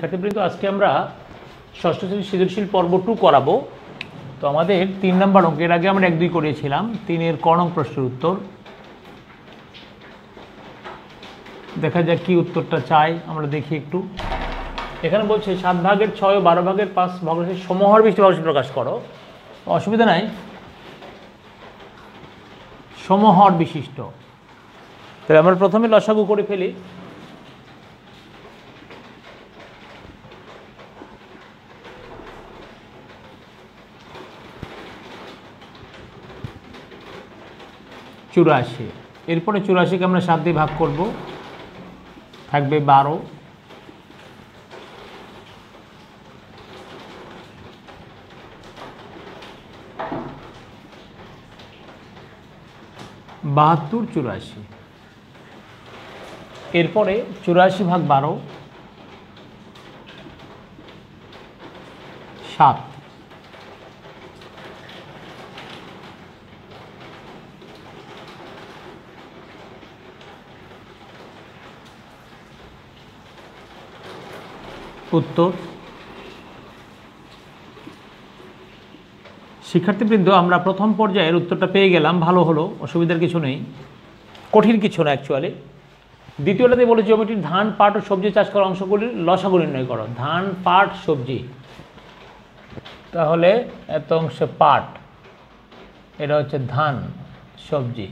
শিক্ষার্থীবৃন্দ, আজকে আমরা ষষ্ঠ শ্রেণীর সৃজনশীল পর্ব 2 করাবো। তো আমাদের 3 নম্বর অঙ্ক, এর আগে আমরা 1-2 করিয়েছিলাম। 3-এর ক নং প্রশ্নের উত্তর দেখা যাক কি উত্তরটা চাই, আমরা দেখি একটু। এখানে বলছে 7/6 ও 12/5 ভগ্নাংশের সমহর বিশিষ্ট ভগ্নাংশ প্রকাশ করো। অসুবিধা নাই, সমহর বিশিষ্ট। তাহলে আমরা প্রথমে লসাগু করে ফেলি। চুরাশি, এরপরে 84কে আমরা 7 দিয়ে ভাগ করব, থাকবে 12। বাহাত্তর 84, এরপরে 84/12 7, উত্তর। শিক্ষার্থীবৃন্দ, আমরা প্রথম পর্যায়ের উত্তরটা পেয়ে গেলাম, ভালো হলো, অসুবিধার কিছু নেই, কঠিন কিছু না অ্যাকচুয়ালি। দ্বিতীয়টাতে বলে জিওমেট্রির ধান, পাট ও সবজি চাষ করা অংশগুলির লসাগু নির্ণয় করো। ধান, পাট, সবজি, তাহলে এত অংশে পাট, এটা হচ্ছে ধান, সবজি।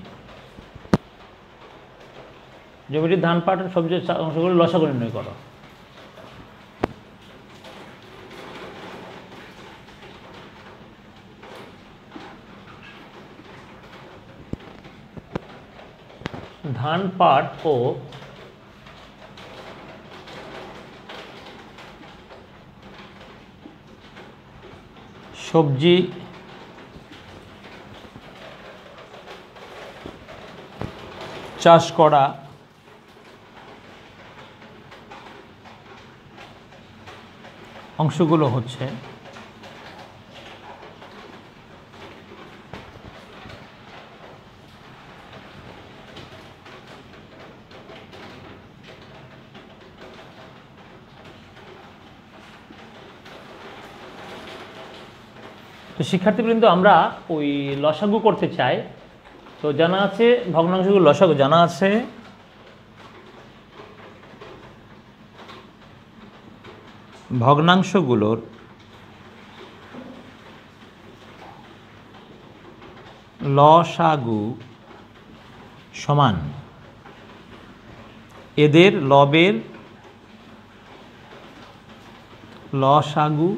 জিওমেট্রির ধান, পাট ও সবজি অংশগুলির লসাগু নির্ণয় করো। ধান, পাট ও সবজি চাষ করা অংশগুলো হচ্ছে তো শিক্ষার্থীবৃন্দ, আমরা ওই লসাগু করতে চাই। তো জানা আছে ভগ্নাংশগুলো লসাগু জানা আছে, ভগ্নাংশগুলোর লসাগু সমান এদের লবের লসাগু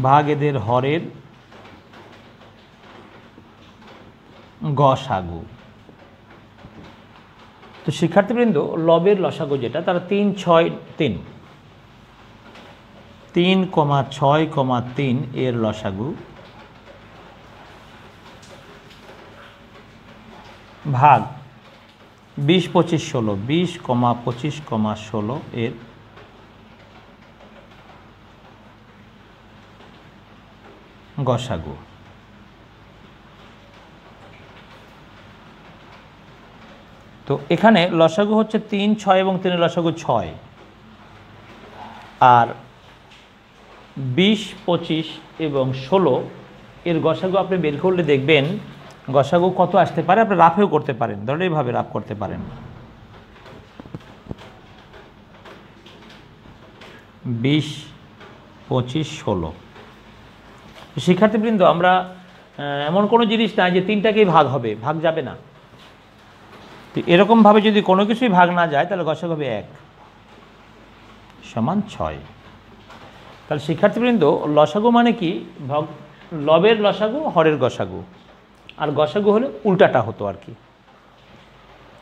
ভাগ এদের হরের গসাগু। তো শিক্ষার্থীবৃন্দ, লবের লসাগু যেটা, তারা 3, 6, 3, 3,6,3 এর লসাগু ভাগ 20, 25, 16, 20, 25, 16 এর গসাগু। তো এখানে লসাগু হচ্ছে 3, 6 এবং 3 লসাগু 6, আর 20, 25 এবং 16 এর গসাগু আপনি বের করলে দেখবেন গসাগু কত আসতে পারে। আপনি রাফেও করতে পারেন, ধরেন এইভাবে রাফ করতে পারেন, 20, 25, 16। শিক্ষার্থীবৃন্দ, আমরা এমন কোনো জিনিস নাই যে 3টাকেই ভাগ হবে, ভাগ যাবে না। তো এরকমভাবে যদি কোনো কিছুই ভাগ না যায় তাহলে গসাগু হবে 1 সমান 6। তাহলে শিক্ষার্থীবৃন্দ, লসাগু মানে কি, লবের লসাগু হরের গসাগু, আর গসাগু হলে উল্টাটা হতো আর কি।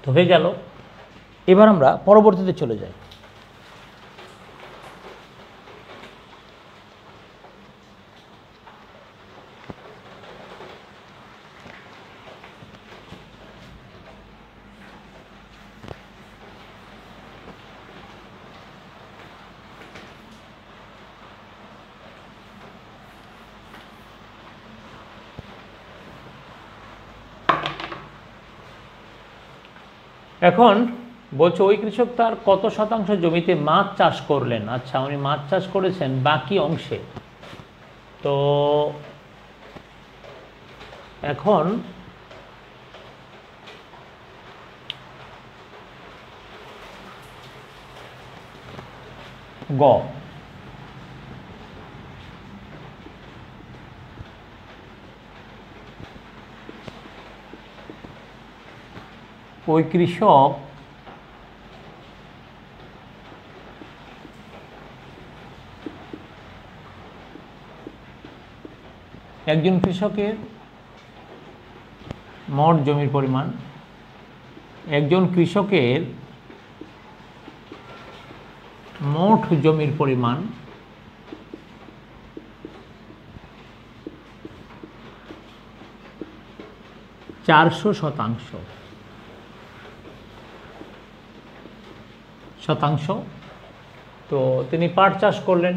তো হয়ে গেল। এবার আমরা পরবর্তীতে চলে যাই। এখন বলছে ওই কৃষক তার কত শতাংশ জমিতে মাছ চাষ করলেন। আচ্ছা, উনি মাছ চাষ করেছেন বাকি অংশে। তো এখন গ, ওই কৃষক একজন কৃষকের মোট জমির পরিমাণ, একজন কৃষকের মোট জমির পরিমাণ 400 শতাংশ। তো তিনি পাট চাষ করলেন।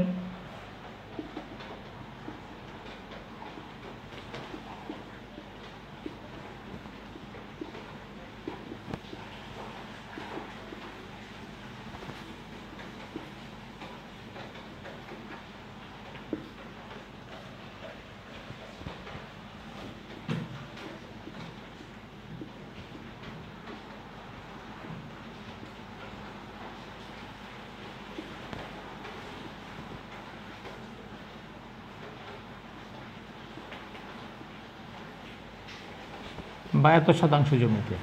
বা এত শতাংশ জমিতে।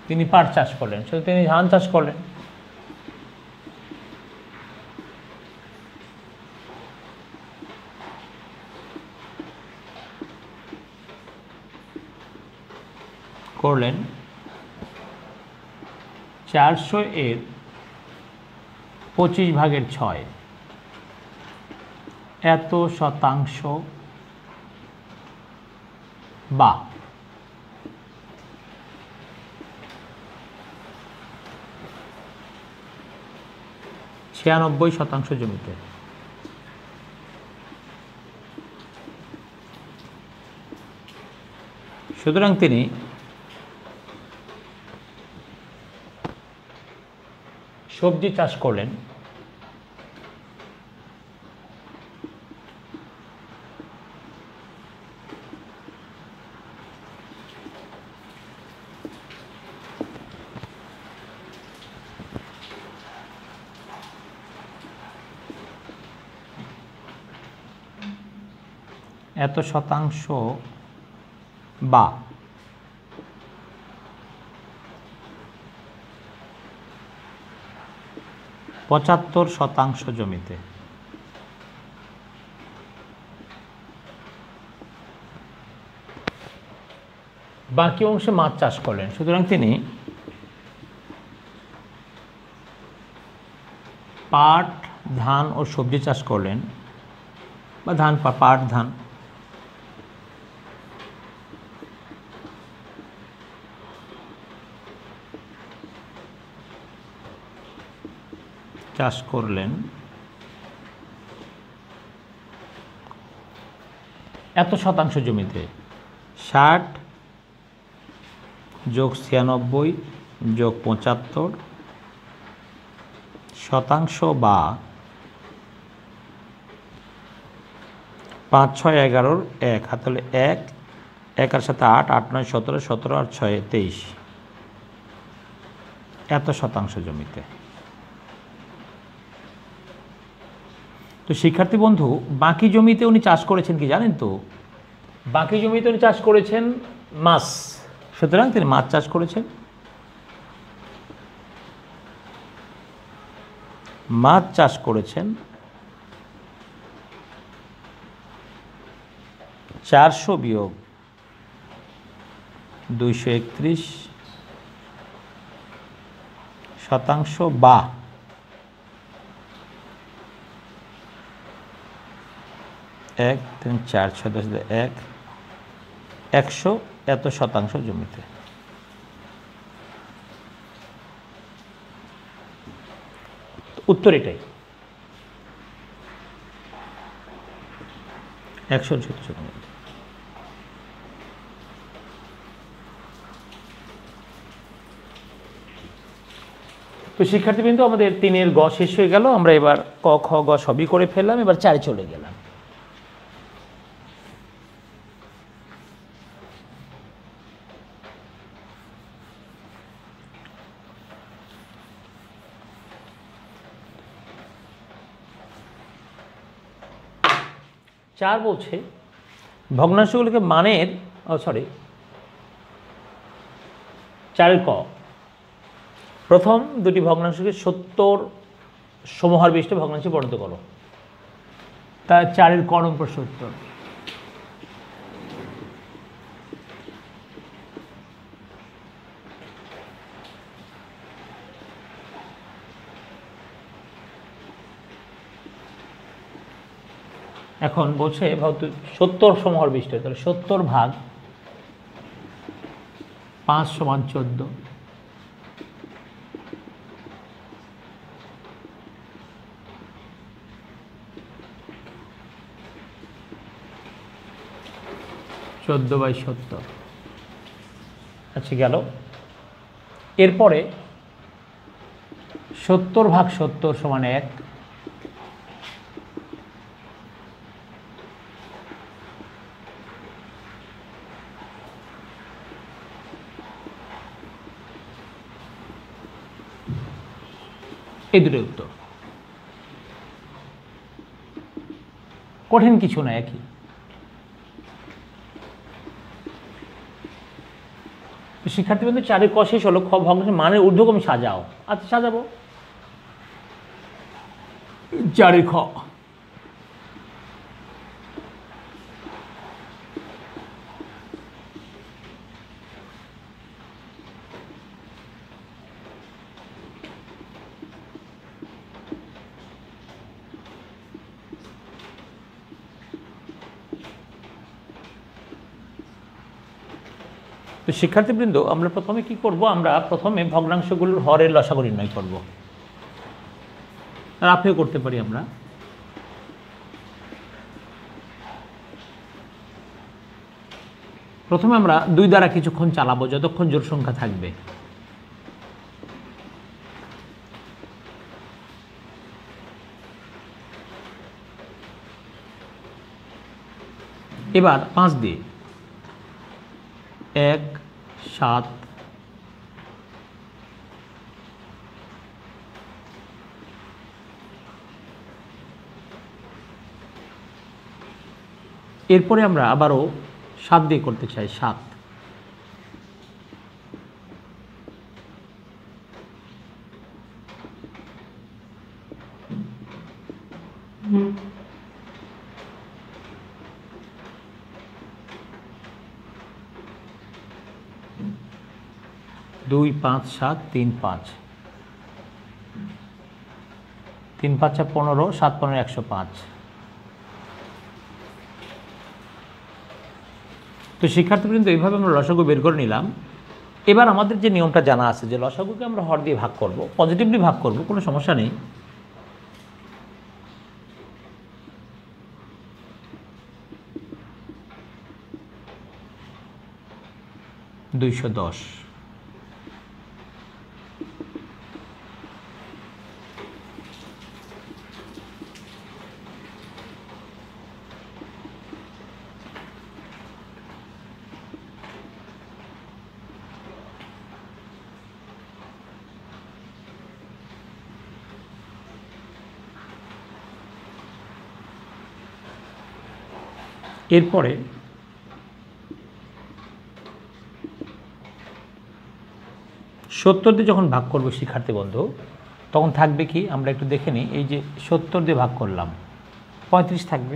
তিনি পাট চাষ করলেন, শুধু তিনি ধান চাষ করলেন। করলেন 400 এর 25/6 এত শতাংশ বা 96 শতাংশ জমিতে। সুতরাং তিনি সবজি চাষ করলেন এত শতাংশ বা 75 শতাংশ জমিতে। বাকি অংশে মাছ চাষ করলেন, সুতরাং তিনি পাট, ধান ও সবজি চাষ করলেন, বা ধান পাট ধান। চাষ করলেন এত শতাংশ জমিতে। 60 যোগ 96 যোগ 75 শতাংশ বা 5, 6, 11 1 হাত হলে 1, 1 আর সাথে 8, 8, 9, 17, 17 আর 6, 23 এত শতাংশ জমিতে। তো শিক্ষার্থী বন্ধু, বাকি জমিতে উনি চাষ করেছেন কি জানেন? তো বাকি জমিতে উনি চাষ করেছেন মাছ, সুতরাং তিনি মাছ চাষ করেছেন। মাছ চাষ করেছেন 400 বিয়োগ 231 শতাংশ বা 1, 3, 4, 6, 10, 1, 100 এত শতাংশ জমিতে। উত্তর এটাই। 176। তো শিক্ষার্থীবৃন্দ, আমাদের 3-এর গ শেষ হয়ে গেল। আমরা এবার ক, খ, গ সবই করে ফেললাম। এবার 4-এ চলে গেলাম। চার বলছে ভগ্নাংশগুলোকে মানের 4-এর ক, প্রথম দুটি ভগ্নাংশকে 70 সমহার বিশিষ্ট ভগ্নাংশে পরিণত করো। তা 4-এর ক নম্বর প্রশ্ন। এখন বলছে 70 সমহার বিশিষ্ট, তাহলে 70 ভাগ 5 সমান 14। বাই 70। আচ্ছা, গেল। এরপরে 70 ভাগ 70 সমান 1। এই দুটোই উত্তর। কঠিন কিছু না, একই। শিক্ষার্থীবৃন্দ, 4-এর ক শেষ হলো। খ ভগ্নাংশের মানের ঊর্ধ্বক্রমে সাজাও। আচ্ছা, সাজাবো। 4-এর খ, তো শিক্ষার্থীবৃন্দ, আমরা প্রথমে কি করব? আমরা প্রথমে ভগ্নাংশগুলোর হরের লসাগু নির্ণয় করব। আর আপনিও করতে পারি আমরা। প্রথমে আমরা 2 দ্বারা কিছুক্ষণ চালাবো, যতক্ষণ জোড় সংখ্যা থাকবে। এবার 5 দিয়ে 1, 7, এরপরে আমরা আবারও 7 দিয়ে করতে চাই। 7, 2, 5, 7, 3, 5, 3, 5, 15, 7, 15, 105। তো শিক্ষার্থীবৃন্দ, এইভাবে আমরা লসাগু বের করে নিলাম। এবার আমাদের যে নিয়মটা জানা আছে যে লসাগুকে আমরা হর দিয়ে ভাগ করব, পজিটিভলি ভাগ করব, কোনো সমস্যা নেই। 210। এরপরে 70 দিয়ে যখন ভাগ করব শিক্ষার্থী বন্ধু, তখন থাকবে কি? আমরা একটু দেখে নিই। এই যে 70 দিয়ে ভাগ করলাম, 35 থাকবে।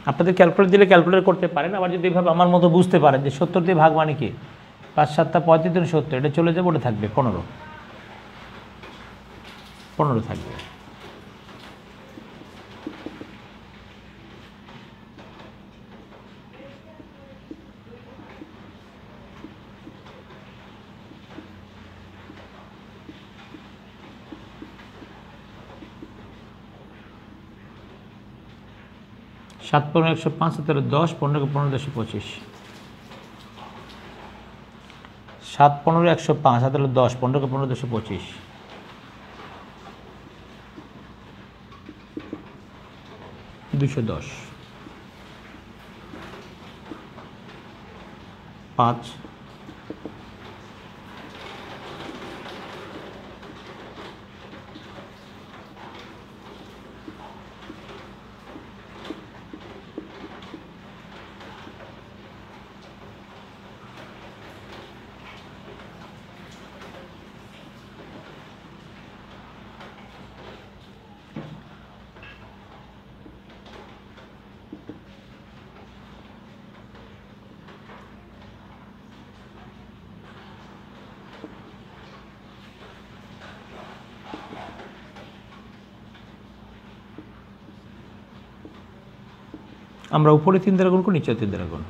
আপনাদের ক্যালকুলেটর দিলে ক্যালকুলেট করতে পারেন। আবার যদি এইভাবে আমার মতো বুঝতে পারেন যে 70 দিয়ে ভাগ মানে কি, 5, 7, 35, 70, এটা চলে যাবে, ওটা থাকবে 15 থাকবে। 7 15 105 17 10 15 15 10 25 7 15 105 17 10 15 15 10 25 210 5 আমরা উপরে 3 দ্বারা গুণ করি, নিচে 3 দ্বারা গুণ।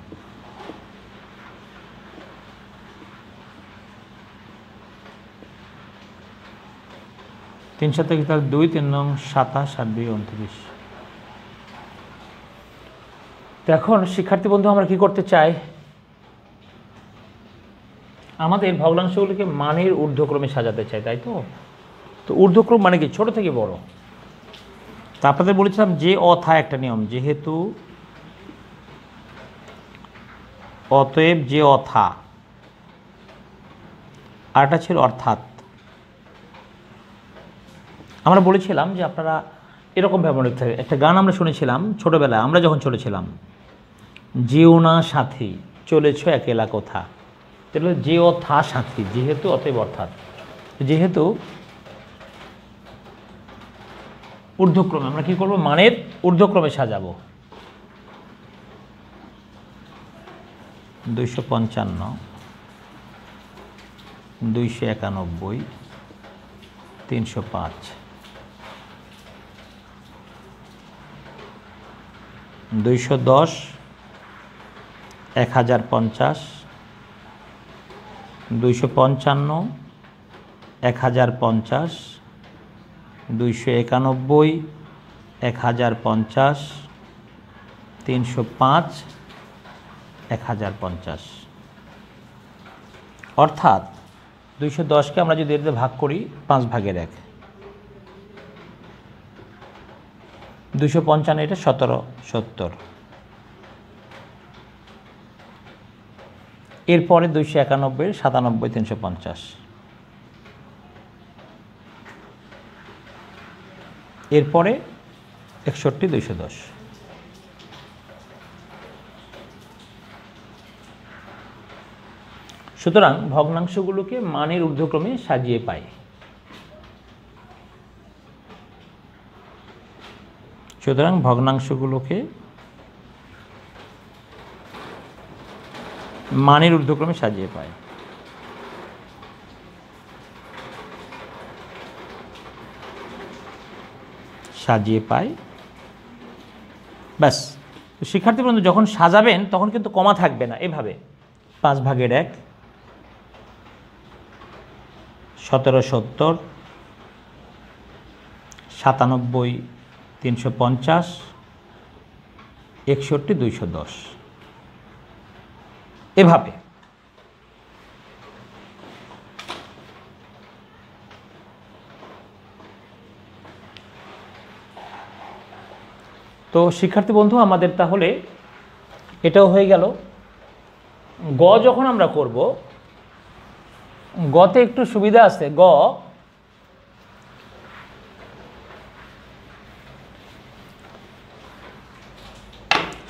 3 7 2 3 9 27 8 2 29। তো এখন শিক্ষার্থী বন্ধু আমরা কি করতে চাই, আমাদের ভগ্নাংশগুলিকে মানের ঊর্ধ্বক্রমে সাজাতে চাই, তাই তো। তো ঊর্ধ্বক্রম মানে কি, ছোট থেকে বড়। তা আপনাদের বলেছিলাম যে অথা একটা নিয়ম, যেহেতু অতএব যে অথা, আরটা ছিল অর্থাৎ। আমরা বলেছিলাম যে আপনারা এরকম ব্যবহার করতে হবে। একটা গান আমরা শুনেছিলাম ছোটবেলায়, আমরা যখন চলেছিলাম, যেও না সাথী চলেছ একেলা কোথা। তাহলে যে অথা সাথী, যেহেতু অতএব অর্থাৎ, যেহেতু ঊর্ধ্বক্রমে আমরা কি করব, মানের ঊর্ধ্বক্রমে সাজাবো। 255 291 305 210 1050 255 1050 291 1050 305 1050। অর্থাৎ 210কে আমরা যদি এতে ভাগ করি 5 ভাগের 1, 255 এটা 17 70, এরপরে 291 97 350, এরপরে 61 210। সুতরাং ভগ্নাংশগুলোকে মানের ঊর্ধ্বক্রমে সাজিয়ে পাই। সুতরাং ভগ্নাংশগুলোকে মানের ঊর্ধ্বক্রমে সাজিয়ে পাই। সাজিয়ে পাই, ব্যাস। শিক্ষার্থী বন্ধু যখন সাজাবেন তখন কিন্তু কমা থাকবে না, এভাবে 5 ভাগের 1 17 70 97 350 61 210, এভাবে। তো শিক্ষার্থী বন্ধু আমাদের তাহলে এটাও হয়ে গেল। গ যখন আমরা করব, গতে একটু সুবিধা আছে। গ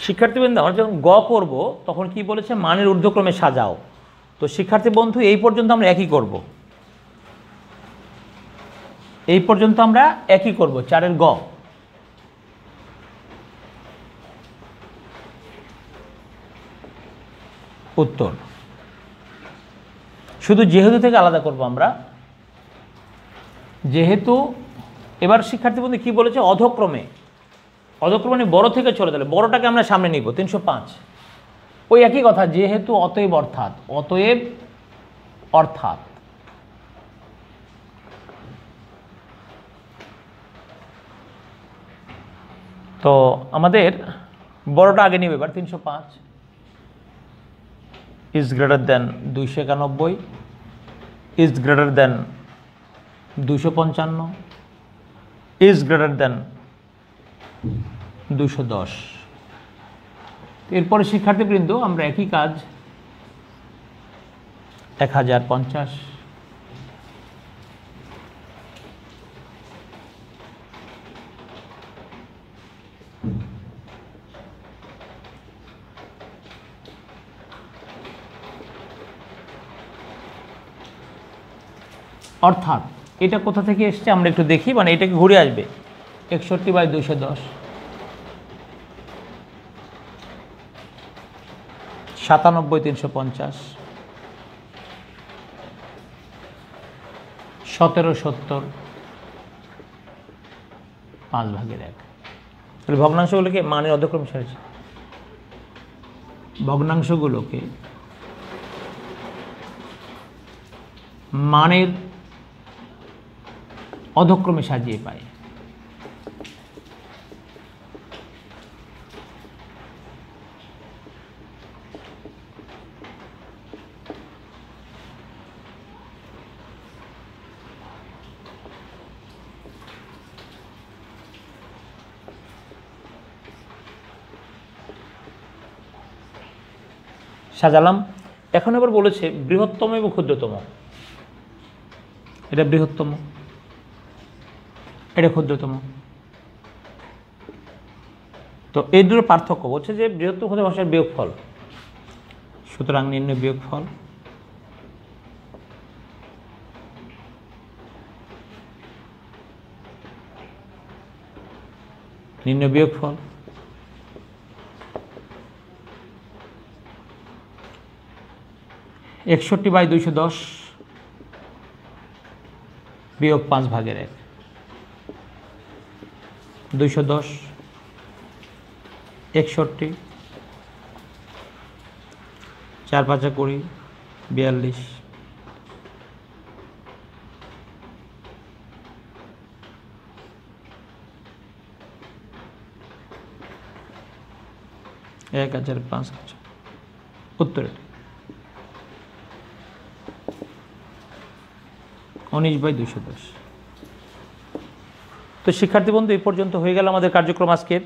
শিক্ষার্থীবৃন্দ আমরা যখন গ করব তখন কি বলেছে, মানের ঊর্ধ্বক্রমে সাজাও। তো শিক্ষার্থী বন্ধু এই পর্যন্ত আমরা একই করব, এই পর্যন্ত আমরা একই করব 4-এর গ। উত্তর শুধু যেহেতু থেকে আলাদা করব আমরা, যেহেতু। এবার শিক্ষার্থী বন্ধু কি বলেছে, অধক্রমে। অধক্রমে বড় থেকে চলে গেলে বড়টাকে আমরা সামনে নিব 305। ওই একই কথা, যেহেতু অতএব অর্থাৎ, অতএব অর্থাৎ। তো আমাদের বড়টা আগে নেবে এবার 305 is greater than 291 is greater than 255 is greater than 210। এরপরে শিক্ষার্থীবৃন্দ আমরা একই কাজ 1050 অর্থাৎ এটা কোথা থেকে এসছে আমরা একটু দেখি, মানে এটাকে ঘুরে আসবে 61/210 97,350 1770 5/1। তাহলে ভগ্নাংশগুলোকে মানের অধক্রমে সাজিয়েছি, ভগ্নাংশগুলোকে মানের অধক্রমে সাজিয়ে পাই। সাজালাম। এখন আবার বলেছে বৃহত্তম এবং ক্ষুদ্রতম। এটা বৃহত্তম, এটা ক্ষুদ্রতম। তো এই দুটো পার্থক্য বলছে যে বৃহত্তম ক্ষুদ্র ভাষার বিয়োগফল, সুতরাং নির্ণয় বিয়োগফল নির্ণয় বিয়োগফল (61/210 বিয়োগ 5/1) 210 61 4 5 20 42 1005। উত্তর 19/210। তো শিক্ষার্থী বন্ধু, এই পর্যন্ত হয়ে গেল আমাদের কার্যক্রম আজকের।